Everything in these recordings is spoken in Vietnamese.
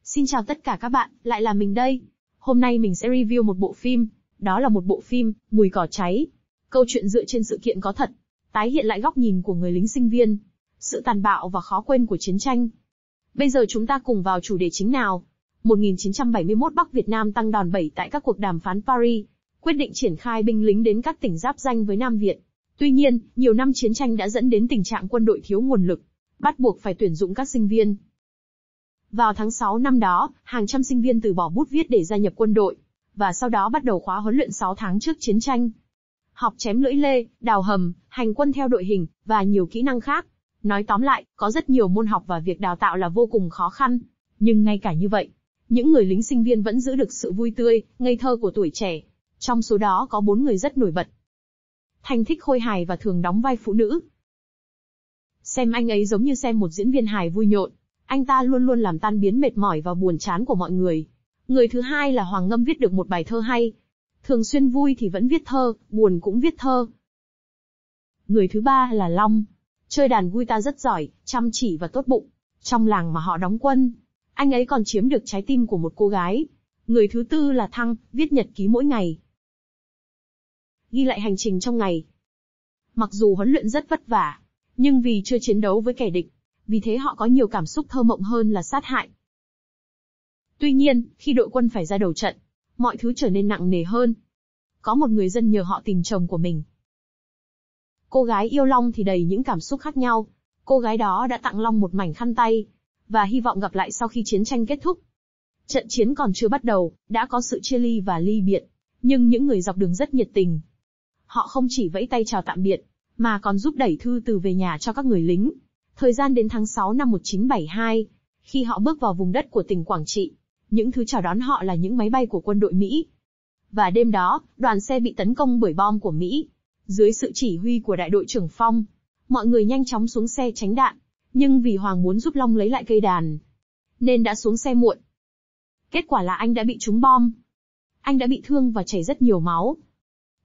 Xin chào tất cả các bạn, lại là mình đây. Hôm nay mình sẽ review một bộ phim, đó là một bộ phim, Mùi cỏ cháy. Câu chuyện dựa trên sự kiện có thật, tái hiện lại góc nhìn của người lính sinh viên, sự tàn bạo và khó quên của chiến tranh. Bây giờ chúng ta cùng vào chủ đề chính nào. 1971 Bắc Việt Nam tăng đòn bẩy tại các cuộc đàm phán Paris, quyết định triển khai binh lính đến các tỉnh giáp ranh với Nam Việt. Tuy nhiên, nhiều năm chiến tranh đã dẫn đến tình trạng quân đội thiếu nguồn lực, bắt buộc phải tuyển dụng các sinh viên. Vào tháng 6 năm đó, hàng trăm sinh viên từ bỏ bút viết để gia nhập quân đội, và sau đó bắt đầu khóa huấn luyện 6 tháng trước chiến tranh. Học chém lưỡi lê, đào hầm, hành quân theo đội hình, và nhiều kỹ năng khác. Nói tóm lại, có rất nhiều môn học và việc đào tạo là vô cùng khó khăn. Nhưng ngay cả như vậy, những người lính sinh viên vẫn giữ được sự vui tươi, ngây thơ của tuổi trẻ. Trong số đó có 4 người rất nổi bật. Thanh thích khôi hài và thường đóng vai phụ nữ. Xem anh ấy giống như xem một diễn viên hài vui nhộn. Anh ta luôn luôn làm tan biến mệt mỏi và buồn chán của mọi người. Người thứ hai là Hoàng Ngâm, viết được một bài thơ hay. Thường xuyên vui thì vẫn viết thơ, buồn cũng viết thơ. Người thứ ba là Long. Chơi đàn guitar rất giỏi, chăm chỉ và tốt bụng. Trong làng mà họ đóng quân, anh ấy còn chiếm được trái tim của một cô gái. Người thứ tư là Thăng, viết nhật ký mỗi ngày, ghi lại hành trình trong ngày. Mặc dù huấn luyện rất vất vả, nhưng vì chưa chiến đấu với kẻ địch, vì thế họ có nhiều cảm xúc thơ mộng hơn là sát hại. Tuy nhiên, khi đội quân phải ra đầu trận, mọi thứ trở nên nặng nề hơn. Có một người dân nhờ họ tìm chồng của mình. Cô gái yêu Long thì đầy những cảm xúc khác nhau. Cô gái đó đã tặng Long một mảnh khăn tay, và hy vọng gặp lại sau khi chiến tranh kết thúc. Trận chiến còn chưa bắt đầu, đã có sự chia ly và ly biệt, nhưng những người dọc đường rất nhiệt tình. Họ không chỉ vẫy tay chào tạm biệt, mà còn giúp đẩy thư từ về nhà cho các người lính. Thời gian đến tháng 6 năm 1972, khi họ bước vào vùng đất của tỉnh Quảng Trị, những thứ chào đón họ là những máy bay của quân đội Mỹ. Và đêm đó, đoàn xe bị tấn công bởi bom của Mỹ. Dưới sự chỉ huy của đại đội trưởng Phong, mọi người nhanh chóng xuống xe tránh đạn, nhưng vì Hoàng muốn giúp Long lấy lại cây đàn, nên đã xuống xe muộn. Kết quả là anh đã bị trúng bom. Anh đã bị thương và chảy rất nhiều máu.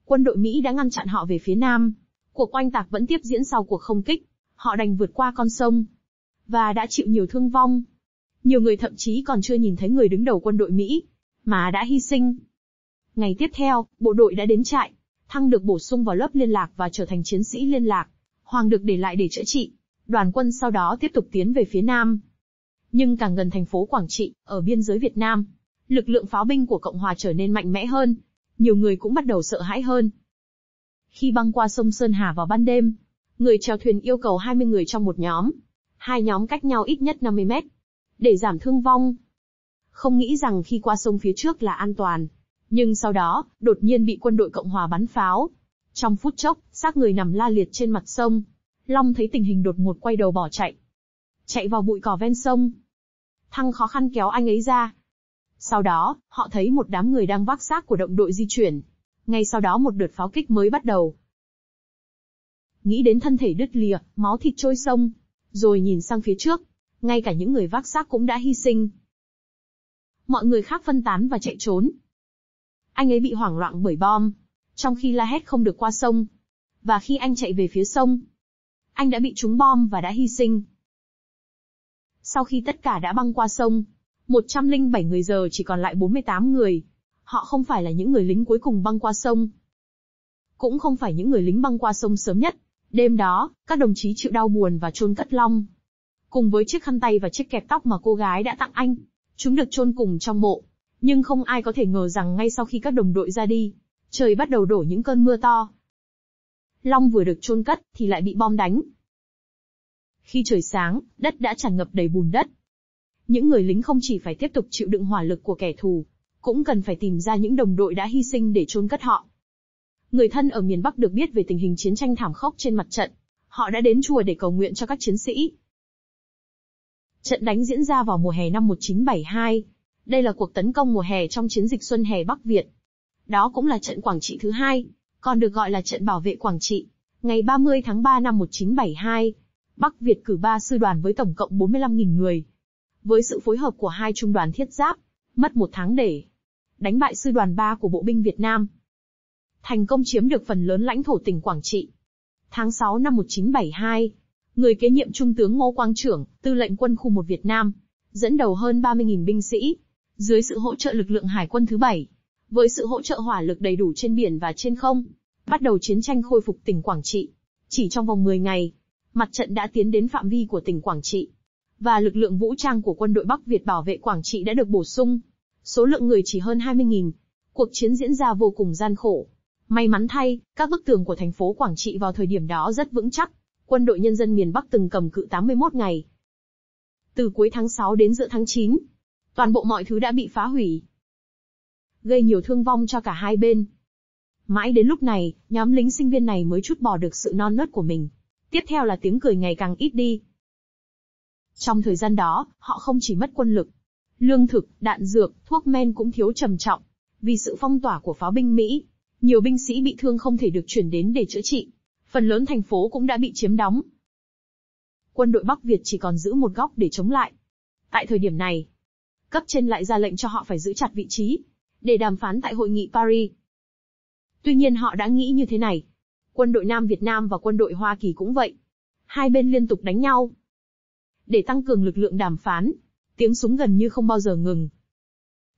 Quân đội Mỹ đã ngăn chặn họ về phía Nam. Cuộc oanh tạc vẫn tiếp diễn sau cuộc không kích. Họ đành vượt qua con sông, và đã chịu nhiều thương vong. Nhiều người thậm chí còn chưa nhìn thấy người đứng đầu quân đội Mỹ, mà đã hy sinh. Ngày tiếp theo, bộ đội đã đến trại. Thăng được bổ sung vào lớp liên lạc và trở thành chiến sĩ liên lạc. Hoàng được để lại để chữa trị. Đoàn quân sau đó tiếp tục tiến về phía Nam. Nhưng càng gần thành phố Quảng Trị, ở biên giới Việt Nam, lực lượng pháo binh của Cộng hòa trở nên mạnh mẽ hơn. Nhiều người cũng bắt đầu sợ hãi hơn. Khi băng qua sông Sơn Hà vào ban đêm, người chèo thuyền yêu cầu 20 người trong một nhóm. Hai nhóm cách nhau ít nhất 50 mét. Để giảm thương vong. Không nghĩ rằng khi qua sông phía trước là an toàn. Nhưng sau đó, đột nhiên bị quân đội Cộng hòa bắn pháo. Trong phút chốc, xác người nằm la liệt trên mặt sông. Long thấy tình hình đột ngột quay đầu bỏ chạy. Chạy vào bụi cỏ ven sông. Thăng khó khăn kéo anh ấy ra. Sau đó, họ thấy một đám người đang vác xác của động đội di chuyển. Ngay sau đó một đợt pháo kích mới bắt đầu. Nghĩ đến thân thể đứt lìa, máu thịt trôi sông. Rồi nhìn sang phía trước, ngay cả những người vác xác cũng đã hy sinh. Mọi người khác phân tán và chạy trốn. Anh ấy bị hoảng loạn bởi bom, trong khi la hét không được qua sông. Và khi anh chạy về phía sông, anh đã bị trúng bom và đã hy sinh. Sau khi tất cả đã băng qua sông, 107 người giờ chỉ còn lại 48 người. Họ không phải là những người lính cuối cùng băng qua sông. Cũng không phải những người lính băng qua sông sớm nhất. Đêm đó, các đồng chí chịu đau buồn và chôn cất Long. Cùng với chiếc khăn tay và chiếc kẹp tóc mà cô gái đã tặng anh. Chúng được chôn cùng trong mộ. Nhưng không ai có thể ngờ rằng ngay sau khi các đồng đội ra đi, trời bắt đầu đổ những cơn mưa to. Long vừa được chôn cất thì lại bị bom đánh. Khi trời sáng, đất đã tràn ngập đầy bùn đất. Những người lính không chỉ phải tiếp tục chịu đựng hỏa lực của kẻ thù, cũng cần phải tìm ra những đồng đội đã hy sinh để chôn cất họ. Người thân ở miền Bắc được biết về tình hình chiến tranh thảm khốc trên mặt trận. Họ đã đến chùa để cầu nguyện cho các chiến sĩ. Trận đánh diễn ra vào mùa hè năm 1972. Đây là cuộc tấn công mùa hè trong chiến dịch Xuân Hè Bắc Việt. Đó cũng là trận Quảng Trị thứ hai, còn được gọi là trận bảo vệ Quảng Trị. Ngày 30 tháng 3 năm 1972, Bắc Việt cử 3 sư đoàn với tổng cộng 45.000 người. Với sự phối hợp của 2 trung đoàn thiết giáp, mất 1 tháng để đánh bại sư đoàn 3 của Bộ binh Việt Nam. Thành công chiếm được phần lớn lãnh thổ tỉnh Quảng Trị. Tháng 6 năm 1972, người kế nhiệm Trung tướng Ngô Quang Trưởng, tư lệnh quân khu 1 Việt Nam, dẫn đầu hơn 30.000 binh sĩ, dưới sự hỗ trợ lực lượng hải quân thứ 7, với sự hỗ trợ hỏa lực đầy đủ trên biển và trên không, bắt đầu chiến tranh khôi phục tỉnh Quảng Trị. Chỉ trong vòng 10 ngày, mặt trận đã tiến đến phạm vi của tỉnh Quảng Trị, và lực lượng vũ trang của quân đội Bắc Việt bảo vệ Quảng Trị đã được bổ sung. Số lượng người chỉ hơn 20.000. Cuộc chiến diễn ra vô cùng gian khổ. May mắn thay, các bức tường của thành phố Quảng Trị vào thời điểm đó rất vững chắc. Quân đội nhân dân miền Bắc từng cầm cự 81 ngày. Từ cuối tháng 6 đến giữa tháng 9, toàn bộ mọi thứ đã bị phá hủy, gây nhiều thương vong cho cả hai bên. Mãi đến lúc này, nhóm lính sinh viên này mới trút bỏ được sự non nớt của mình. Tiếp theo là tiếng cười ngày càng ít đi. Trong thời gian đó, họ không chỉ mất quân lực, lương thực, đạn dược, thuốc men cũng thiếu trầm trọng. Vì sự phong tỏa của pháo binh Mỹ, nhiều binh sĩ bị thương không thể được chuyển đến để chữa trị. Phần lớn thành phố cũng đã bị chiếm đóng. Quân đội Bắc Việt chỉ còn giữ một góc để chống lại. Tại thời điểm này, cấp trên lại ra lệnh cho họ phải giữ chặt vị trí, để đàm phán tại hội nghị Paris. Tuy nhiên họ đã nghĩ như thế này. Quân đội Nam Việt Nam và quân đội Hoa Kỳ cũng vậy. Hai bên liên tục đánh nhau. Để tăng cường lực lượng đàm phán, tiếng súng gần như không bao giờ ngừng.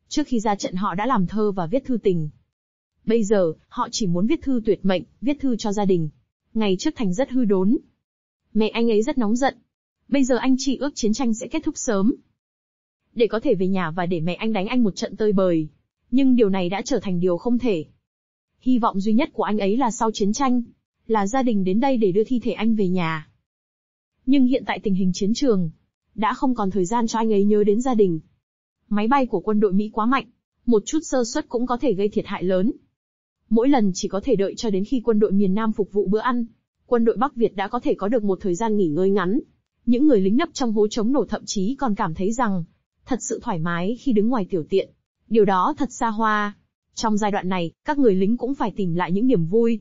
Trước khi ra trận họ đã làm thơ và viết thư tình. Bây giờ, họ chỉ muốn viết thư tuyệt mệnh, viết thư cho gia đình. Ngày trước Thành rất hư đốn. Mẹ anh ấy rất nóng giận. Bây giờ anh chỉ ước chiến tranh sẽ kết thúc sớm, để có thể về nhà và để mẹ anh đánh anh một trận tơi bời. Nhưng điều này đã trở thành điều không thể. Hy vọng duy nhất của anh ấy là sau chiến tranh, là gia đình đến đây để đưa thi thể anh về nhà. Nhưng hiện tại tình hình chiến trường đã không còn thời gian cho anh ấy nhớ đến gia đình. Máy bay của quân đội Mỹ quá mạnh, một chút sơ suất cũng có thể gây thiệt hại lớn. Mỗi lần chỉ có thể đợi cho đến khi quân đội miền Nam phục vụ bữa ăn, quân đội Bắc Việt đã có thể có được một thời gian nghỉ ngơi ngắn. Những người lính nấp trong hố chống nổ thậm chí còn cảm thấy rằng thật sự thoải mái khi đứng ngoài tiểu tiện. Điều đó thật xa hoa. Trong giai đoạn này, các người lính cũng phải tìm lại những niềm vui.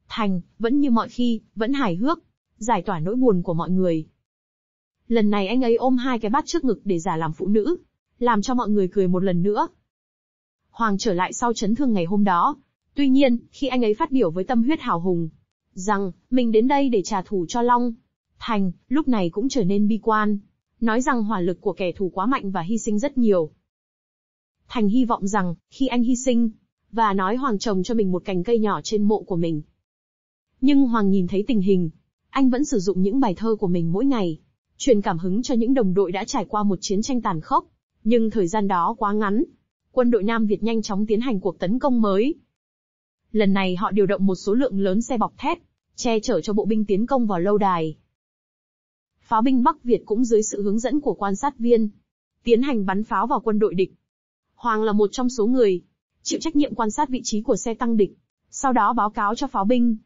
Thành, vẫn như mọi khi, vẫn hài hước, giải tỏa nỗi buồn của mọi người. Lần này anh ấy ôm hai cái bát trước ngực để giả làm phụ nữ, làm cho mọi người cười một lần nữa. Hoàng trở lại sau chấn thương ngày hôm đó. Tuy nhiên, khi anh ấy phát biểu với tâm huyết hào hùng, rằng, mình đến đây để trả thù cho Long, Thành, lúc này cũng trở nên bi quan, nói rằng hỏa lực của kẻ thù quá mạnh và hy sinh rất nhiều. Thành hy vọng rằng, khi anh hy sinh, và nói Hoàng trồng cho mình một cành cây nhỏ trên mộ của mình. Nhưng Hoàng nhìn thấy tình hình, anh vẫn sử dụng những bài thơ của mình mỗi ngày, truyền cảm hứng cho những đồng đội đã trải qua một chiến tranh tàn khốc. Nhưng thời gian đó quá ngắn, quân đội Nam Việt nhanh chóng tiến hành cuộc tấn công mới. Lần này họ điều động một số lượng lớn xe bọc thép, che chở cho bộ binh tiến công vào lâu đài. Pháo binh Bắc Việt cũng dưới sự hướng dẫn của quan sát viên, tiến hành bắn pháo vào quân đội địch. Hoàng là một trong số người chịu trách nhiệm quan sát vị trí của xe tăng địch, sau đó báo cáo cho pháo binh.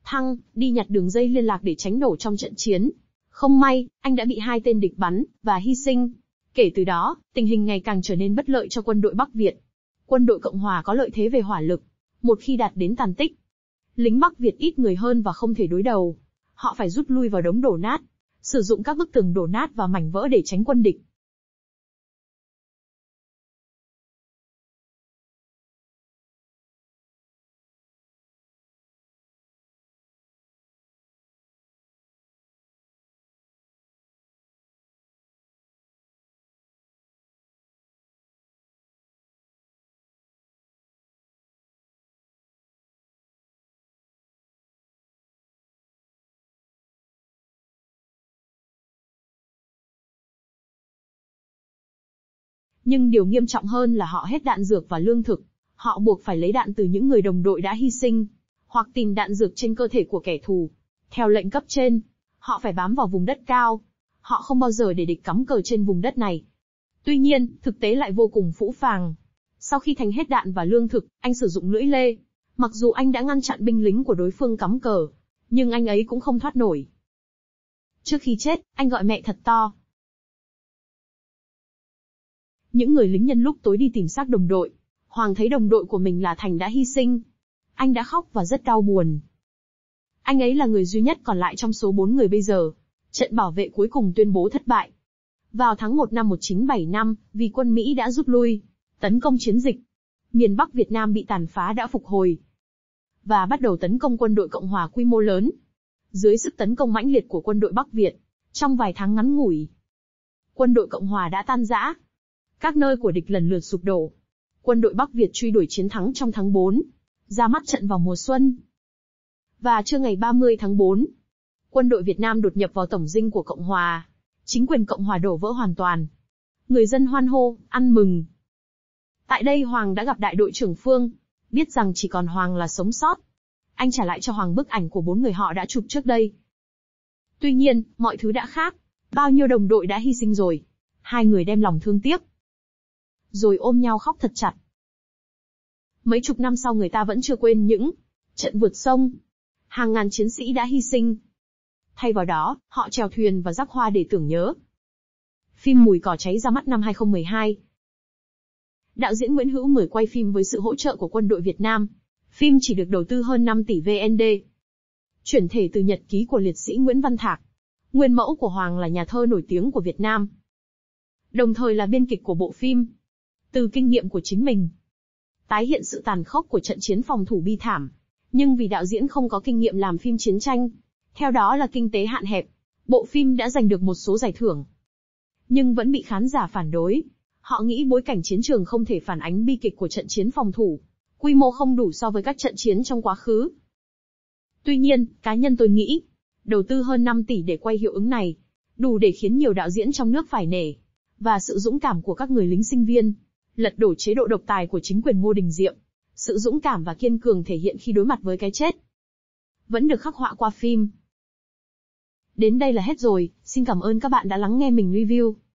Thăng, đi nhặt đường dây liên lạc để tránh nổ trong trận chiến. Không may, anh đã bị hai tên địch bắn, và hy sinh. Kể từ đó, tình hình ngày càng trở nên bất lợi cho quân đội Bắc Việt. Quân đội Cộng Hòa có lợi thế về hỏa lực. Một khi đạt đến tàn tích, lính Bắc Việt ít người hơn và không thể đối đầu. Họ phải rút lui vào đống đổ nát, sử dụng các bức tường đổ nát và mảnh vỡ để tránh quân địch. Nhưng điều nghiêm trọng hơn là họ hết đạn dược và lương thực. Họ buộc phải lấy đạn từ những người đồng đội đã hy sinh, hoặc tìm đạn dược trên cơ thể của kẻ thù. Theo lệnh cấp trên, họ phải bám vào vùng đất cao. Họ không bao giờ để địch cắm cờ trên vùng đất này. Tuy nhiên, thực tế lại vô cùng phũ phàng. Sau khi Thành hết đạn và lương thực, anh sử dụng lưỡi lê. Mặc dù anh đã ngăn chặn binh lính của đối phương cắm cờ, nhưng anh ấy cũng không thoát nổi. Trước khi chết, anh gọi mẹ thật to. Những người lính nhân lúc tối đi tìm xác đồng đội. Hoàng thấy đồng đội của mình là Thành đã hy sinh. Anh đã khóc và rất đau buồn. Anh ấy là người duy nhất còn lại trong số 4 người bây giờ. Trận bảo vệ cuối cùng tuyên bố thất bại. Vào tháng 1 năm 1975, vì quân Mỹ đã rút lui, tấn công chiến dịch, miền Bắc Việt Nam bị tàn phá đã phục hồi, và bắt đầu tấn công quân đội Cộng hòa quy mô lớn. Dưới sức tấn công mãnh liệt của quân đội Bắc Việt, trong vài tháng ngắn ngủi, quân đội Cộng hòa đã tan rã. Các nơi của địch lần lượt sụp đổ. Quân đội Bắc Việt truy đuổi chiến thắng trong tháng 4, ra mắt trận vào mùa xuân. Và trưa ngày 30 tháng 4, quân đội Việt Nam đột nhập vào tổng dinh của Cộng hòa. Chính quyền Cộng hòa đổ vỡ hoàn toàn. Người dân hoan hô, ăn mừng. Tại đây Hoàng đã gặp đại đội trưởng Phương, biết rằng chỉ còn Hoàng là sống sót. Anh trả lại cho Hoàng bức ảnh của 4 người họ đã chụp trước đây. Tuy nhiên, mọi thứ đã khác. Bao nhiêu đồng đội đã hy sinh rồi. Hai người đem lòng thương tiếc, rồi ôm nhau khóc thật chặt. Mấy chục năm sau người ta vẫn chưa quên những trận vượt sông. Hàng ngàn chiến sĩ đã hy sinh. Thay vào đó, họ chèo thuyền và rắc hoa để tưởng nhớ. Phim Mùi cỏ cháy ra mắt năm 2012. Đạo diễn Nguyễn Hữu mời quay phim với sự hỗ trợ của quân đội Việt Nam. Phim chỉ được đầu tư hơn 5 tỷ VND. Chuyển thể từ nhật ký của liệt sĩ Nguyễn Văn Thạc. Nguyên mẫu của Hoàng là nhà thơ nổi tiếng của Việt Nam, đồng thời là biên kịch của bộ phim. Từ kinh nghiệm của chính mình, tái hiện sự tàn khốc của trận chiến phòng thủ bi thảm. Nhưng vì đạo diễn không có kinh nghiệm làm phim chiến tranh, theo đó là kinh tế hạn hẹp, bộ phim đã giành được một số giải thưởng, nhưng vẫn bị khán giả phản đối. Họ nghĩ bối cảnh chiến trường không thể phản ánh bi kịch của trận chiến phòng thủ, quy mô không đủ so với các trận chiến trong quá khứ. Tuy nhiên, cá nhân tôi nghĩ, đầu tư hơn 5 tỷ để quay hiệu ứng này, đủ để khiến nhiều đạo diễn trong nước phải nể. Và sự dũng cảm của các người lính sinh viên, lật đổ chế độ độc tài của chính quyền Ngô Đình Diệm. Sự dũng cảm và kiên cường thể hiện khi đối mặt với cái chết, vẫn được khắc họa qua phim. Đến đây là hết rồi, xin cảm ơn các bạn đã lắng nghe mình review.